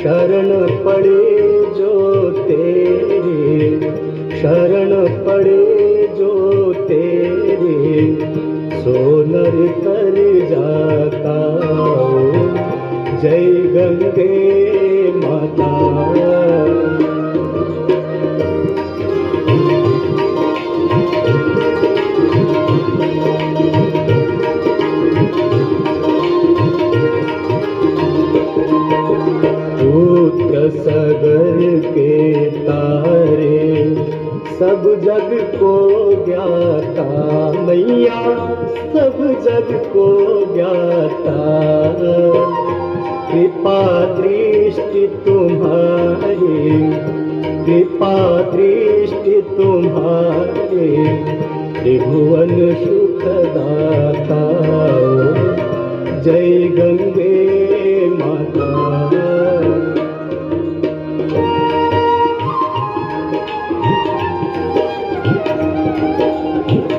शरण पड़े जो तेरे, शरण पड़े जो तेरे, सो नर तर जाता। जय गंगे माता। सगर के तारे सब जग को ज्ञाता, मैया सब जग को ज्ञाता। कृपा दृष्टि तुम्हारी, कृपा दृष्टि तुम्हारी, त्रिभुवन सुखदाता। जय गंगा